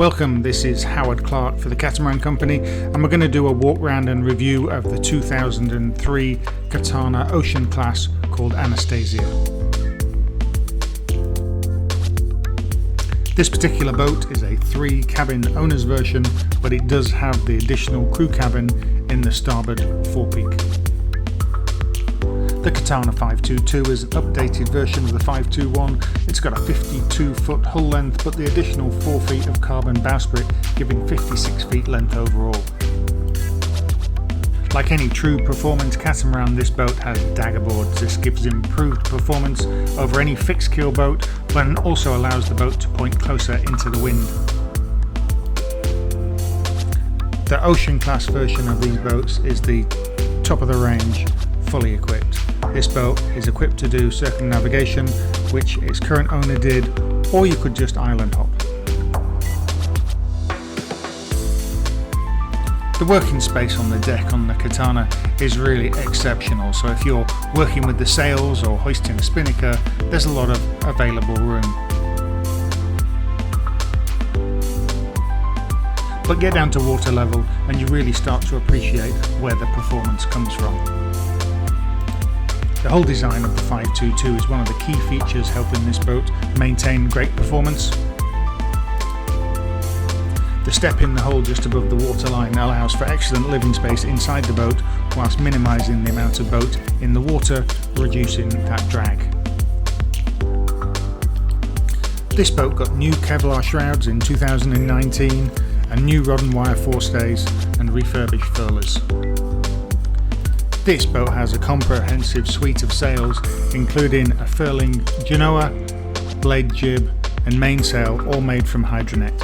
Welcome, this is Howard Clark for the Catamaran Company, and we're going to do a walk round and review of the 2003 Catana Ocean class called Anastasia. This particular boat is a 3-cabin owner's version, but it does have the additional crew cabin in the starboard forepeak. The Catana 522 is an updated version of the 521. It's got a 52-foot hull length, but the additional 4 feet of carbon bowsprit, giving 56 feet length overall. Like any true performance catamaran, this boat has dagger boards. This gives improved performance over any fixed keel boat, but also allows the boat to point closer into the wind. The Ocean class version of these boats is the top of the range, fully equipped. This boat is equipped to do circumnavigation, which its current owner did, or you could just island hop. The working space on the deck on the Catana is really exceptional, so if you're working with the sails or hoisting a spinnaker, there's a lot of available room. But get down to water level and you really start to appreciate where the performance comes from. The whole design of the 522 is one of the key features helping this boat maintain great performance. The step in the hole just above the waterline allows for excellent living space inside the boat, whilst minimising the amount of boat in the water, reducing that drag. This boat got new kevlar shrouds in 2019 and new rod and wire forestays and refurbished furlers. This boat has a comprehensive suite of sails, including a furling genoa, blade jib and mainsail, all made from hydranet.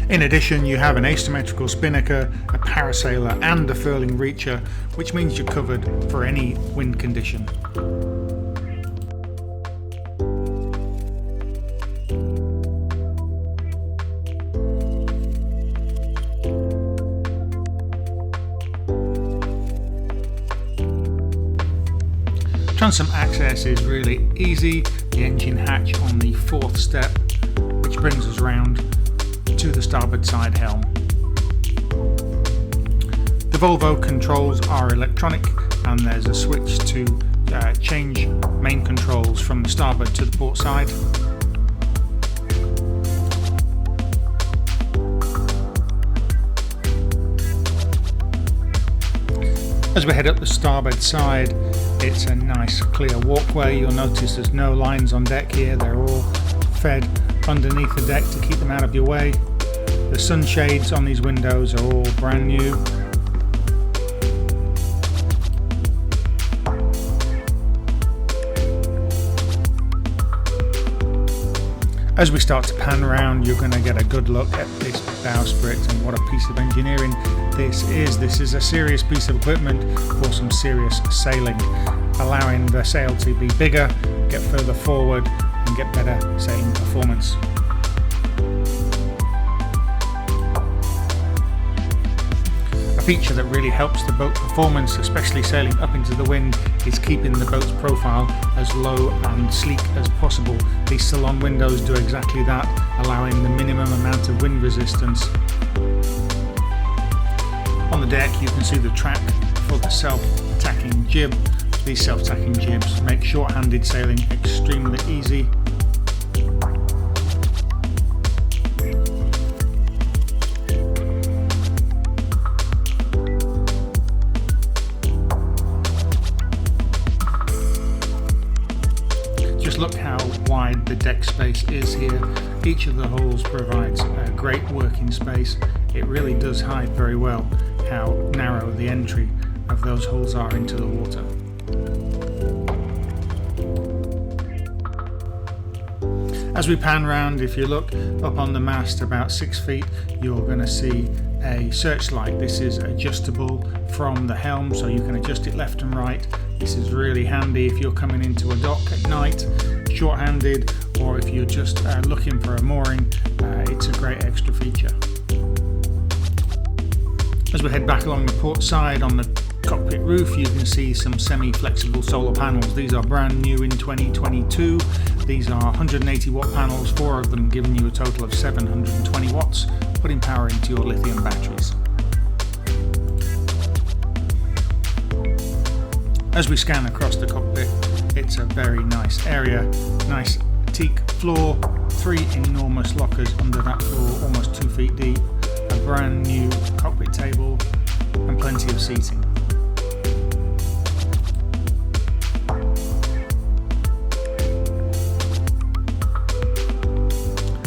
In addition, you have an asymmetrical spinnaker, a parasailer and a furling reacher, which means you're covered for any wind condition. Transom access is really easy. The engine hatch on the 4th step, which brings us round to the starboard side helm. The Volvo controls are electronic, and there's a switch to change main controls from the starboard to the port side. As we head up the starboard side, it's a nice clear walkway. You'll notice there's no lines on deck here. They're all fed underneath the deck to keep them out of your way. The sunshades on these windows are all brand new. As we start to pan around, you're going to get a good look at this bowsprit, and what a piece of engineering this is. This is a serious piece of equipment for some serious sailing, allowing the sail to be bigger, get further forward and get better sailing performance. A feature that really helps the boat performance, especially sailing up into the wind, is keeping the boat's profile as low and sleek as possible. These Salon windows do exactly that, allowing the minimum amount of wind resistance. On the deck you can see the track for the self-tacking jib. These self-tacking jibs make short-handed sailing extremely easy. Just look how wide the deck space is here. Each of the holes provides a great working space. It really does hide very well how narrow the entry of those holes are into the water. As we pan round, if you look up on the mast about 6 feet, you're going to see a searchlight. This is adjustable from the helm, so you can adjust it left and right. This is really handy if you're coming into a dock at night, short-handed, or if you're just looking for a mooring. It's a great extra feature. As we head back along the port side, on the cockpit roof, you can see some semi-flexible solar panels. These are brand new in 2022. These are 180 watt panels, 4 of them giving you a total of 720 watts, putting power into your lithium batteries. As we scan across the cockpit, it's a very nice area, nice teak floor, 3 enormous lockers under that floor, almost 2 feet deep, a brand new cockpit table and plenty of seating.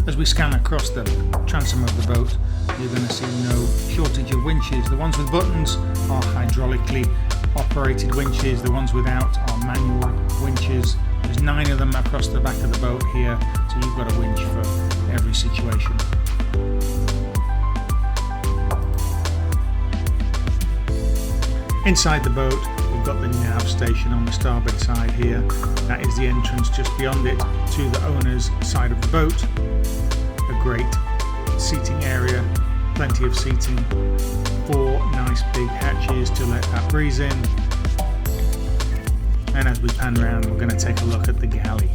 As we scan across the transom of the boat, you're going to see no shortage of winches. The ones with buttons are hydraulically operated winches, the ones without are manual winches. There's 9 of them across the back of the boat here, so you've got a winch for every situation. Inside the boat, we've got the nav station on the starboard side here. That is the entrance just beyond it to the owner's side of the boat. A great seating area, plenty of seating, 4 nice big hatches to let that breeze in. And as we pan around, we're going to take a look at the galley.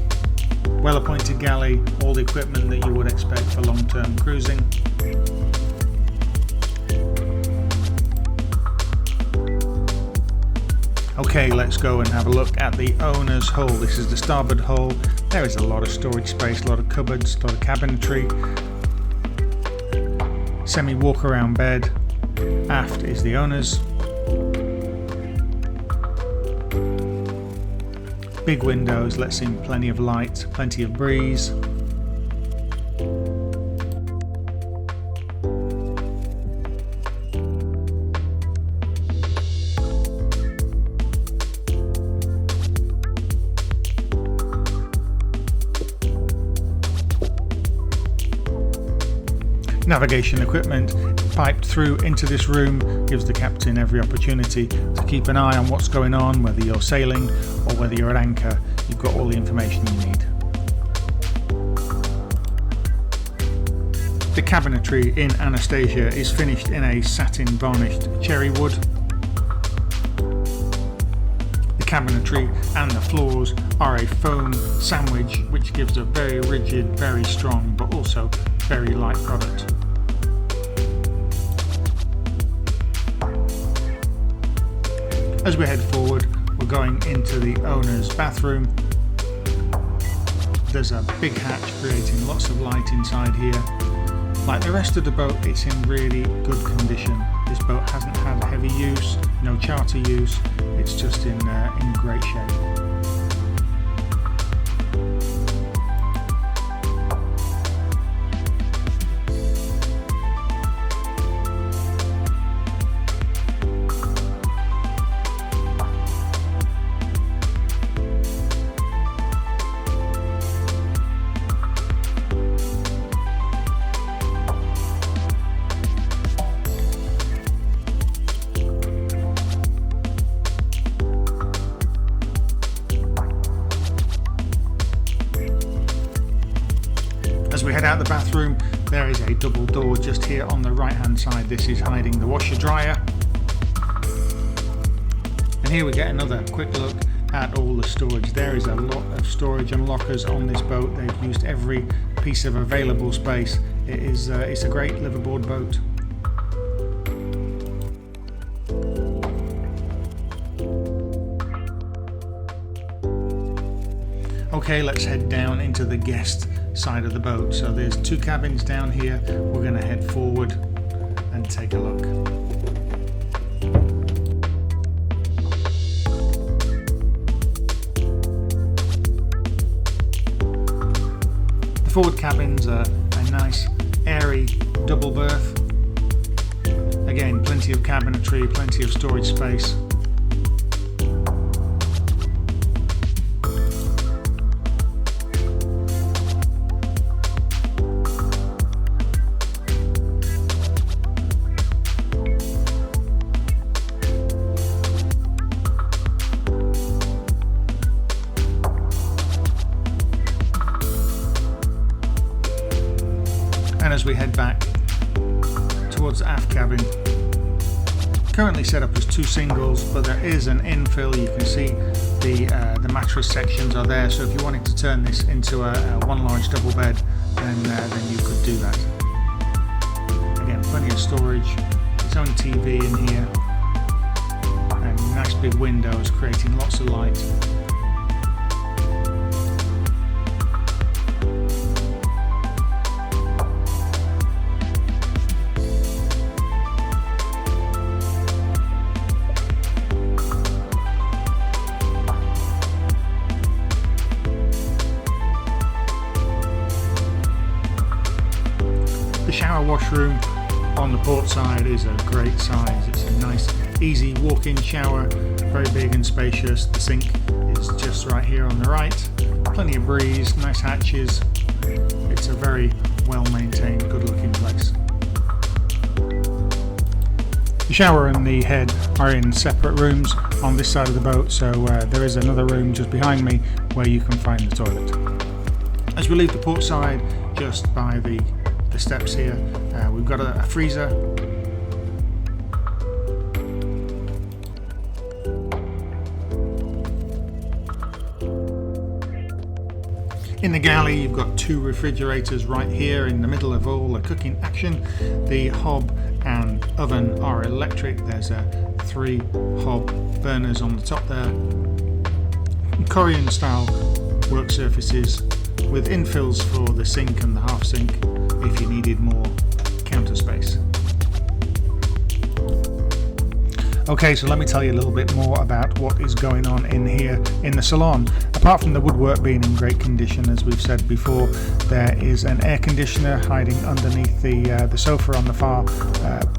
Well appointed galley, all the equipment that you would expect for long-term cruising. Okay, let's go and have a look at the owner's hull. This is the starboard hull. There is a lot of storage space, a lot of cupboards, a lot of cabinetry. Semi walk-around bed. Aft is the owner's. Big windows lets in plenty of light, plenty of breeze. Navigation equipment piped through into this room gives the captain every opportunity to keep an eye on what's going on, whether you're sailing or whether you're at anchor. You've got all the information you need. The cabinetry in Anastasia is finished in a satin varnished cherry wood. The cabinetry and the floors are a foam sandwich, which gives a very rigid, very strong, but also very light product. As we head forward, we're going into the owner's bathroom. There's a big hatch creating lots of light inside here. Like the rest of the boat, it's in really good condition. This boat hasn't had heavy use, no charter use, it's just in great shape. As we head out the bathroom, there is a double door just here on the right hand side. This is hiding the washer dryer. And here we get another quick look at all the storage. There is a lot of storage and lockers on this boat. They've used every piece of available space. It's a great liveaboard boat. Okay, let's head down into the guest side of the boat. So there's 2 cabins down here. We're going to head forward and take a look. The forward cabins are a nice airy double berth. Again, plenty of cabinetry, plenty of storage space. And as we head back towards the aft cabin, Currently set up as 2 singles, but there is an infill. You can see the mattress sections are there, so if you wanted to turn this into a one large double bed, then you could do that. Again, plenty of storage, its own TV in here, and nice big windows creating lots of light. The shower washroom on the port side is a great size. It's a nice, easy walk-in shower, very big and spacious. The sink is just right here on the right. Plenty of breeze, nice hatches. It's a very well-maintained, good-looking place. The shower and the head are in separate rooms on this side of the boat, so there is another room just behind me where you can find the toilet. As we leave the port side, just by the steps here, we've got a freezer. In the galley, you've got 2 refrigerators right here in the middle of all the cooking action. The hob and oven are electric. There's 3 hob burners on the top there. Korean style work surfaces with infills for the sink and the half sink if you needed more counter space. Okay, so let me tell you a little bit more about what is going on in here in the salon. Apart from the woodwork being in great condition, as we've said before, there is an air conditioner hiding underneath the sofa on the far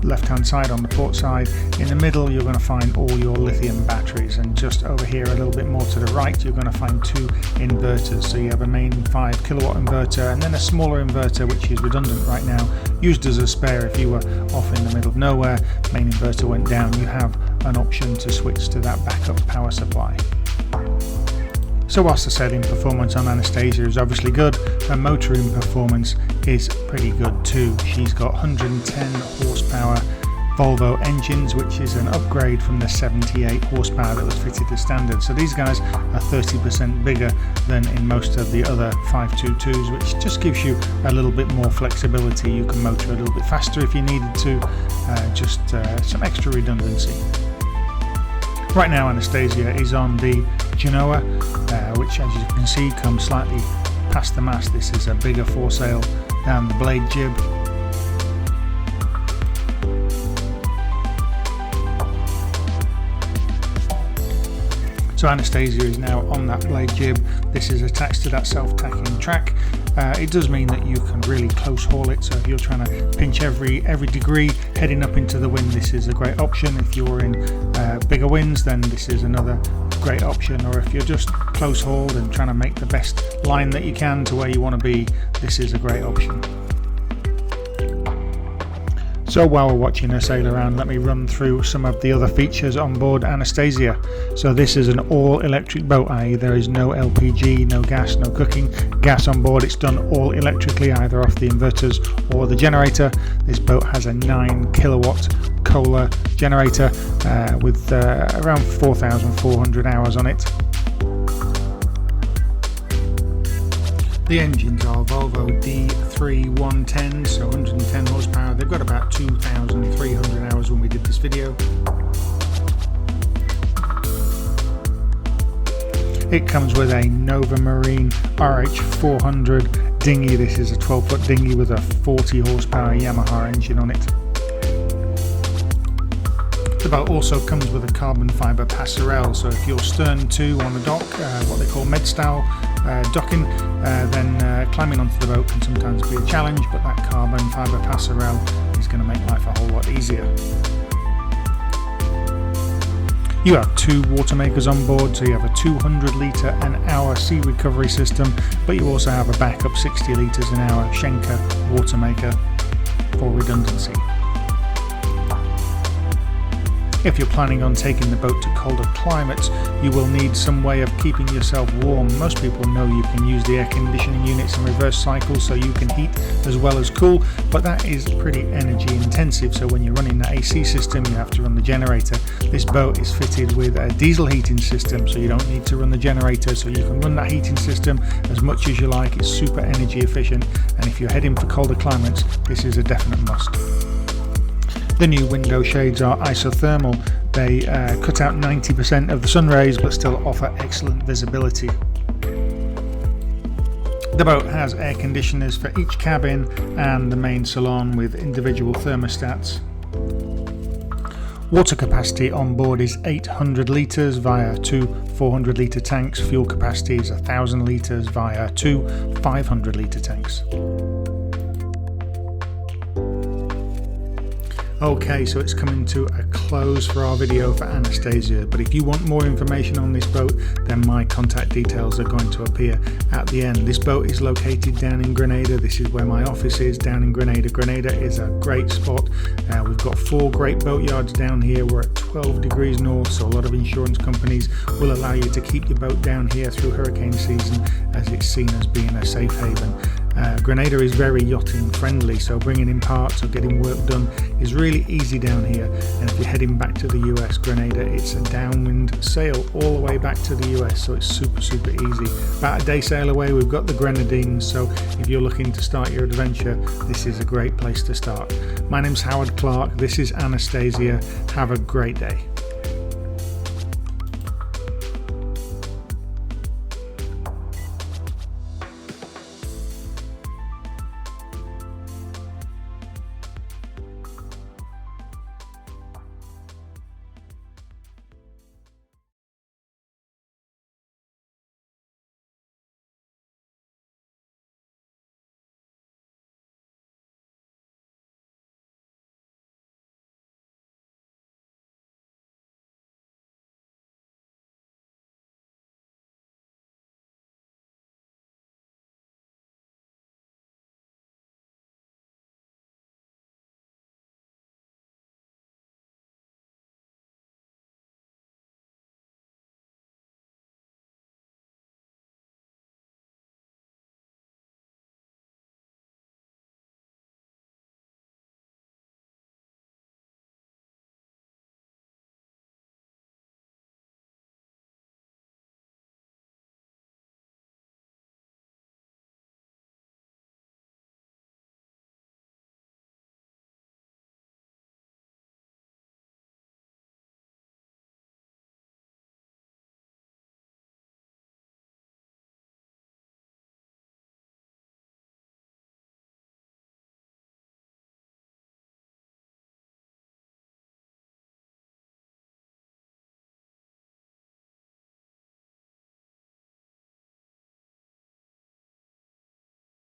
left hand side on the port side. In the middle you're going to find all your lithium batteries, and just over here a little bit more to the right you're going to find 2 inverters. So you have a main 5 kilowatt inverter and then a smaller inverter which is redundant right now, used as a spare if you were off in the middle of nowhere, main inverter went down, you have an option to switch to that backup power supply. So whilst the setting performance on Anastasia is obviously good, her motoring performance is pretty good too. She's got 110 horsepower Volvo engines, which is an upgrade from the 78 horsepower that was fitted as standard. So these guys are 30% bigger than in most of the other 522s, which just gives you a little bit more flexibility. You can motor a little bit faster if you needed to, just some extra redundancy. Right now Anastasia is on the Genoa, which as you can see comes slightly past the mast. This is a bigger foresail down the blade jib. So Anastasia is now on that blade jib. This is attached to that self-tacking track. It does mean that you can really close haul it, so if you're trying to pinch every degree heading up into the wind, this is a great option. If you're in bigger winds, then this is another great option, or if you're just close hauled and trying to make the best line that you can to where you want to be, this is a great option. So while we're watching her sail around, let me run through some of the other features on board Anastasia. So this is an all electric boat, i.e. there is no LPG, no gas, no cooking gas on board. It's done all electrically, either off the inverters or the generator. This boat has a 9 kilowatt Kohler generator with around 4,400 hours on it. The engines are Volvo D3 110s, so 110 horsepower. They've got about 2,300 hours when we did this video. It comes with a Nova Marine RH400 dinghy. This is a 12-foot dinghy with a 40 horsepower Yamaha engine on it. The boat also comes with a carbon fibre passerelle, so if you're stern to on the dock, what they call med style docking, then climbing onto the boat can sometimes be a challenge, but that carbon fibre passerelle is going to make life a whole lot easier. You have 2 water makers on board, so you have a 200 litre an hour sea recovery system, but you also have a backup 60 litres an hour Schenker water maker for redundancy. If you're planning on taking the boat to colder climates, you will need some way of keeping yourself warm. Most people know you can use the air conditioning units in reverse cycle so you can heat as well as cool, but that is pretty energy intensive, so when you're running the AC system you have to run the generator. This boat is fitted with a diesel heating system, so you don't need to run the generator, so you can run that heating system as much as you like. It's super energy efficient, and if you're heading for colder climates, this is a definite must. The new window shades are isothermal. They cut out 90% of the sun rays but still offer excellent visibility. The boat has air conditioners for each cabin and the main salon with individual thermostats. Water capacity on board is 800 litres via two 400 litre tanks. Fuel capacity is 1000 litres via two 500 litre tanks. Okay, so it's coming to a close for our video for Anastasia, but if you want more information on this boat, then my contact details are going to appear at the end. This boat is located down in Grenada. This is where my office is, down in Grenada. Grenada is a great spot. We've got 4 great boat yards down here. We're at 12 degrees north, so a lot of insurance companies will allow you to keep your boat down here through hurricane season, as it's seen as being a safe haven. Grenada is very yachting friendly, so bringing in parts or getting work done is really easy down here. And if you're heading back to the US, Grenada, it's a downwind sail all the way back to the US, so it's super easy. About a day sail away we've got the Grenadines, so if you're looking to start your adventure, this is a great place to start. My name's Howard Clark, this is Anastasia. Have a great day.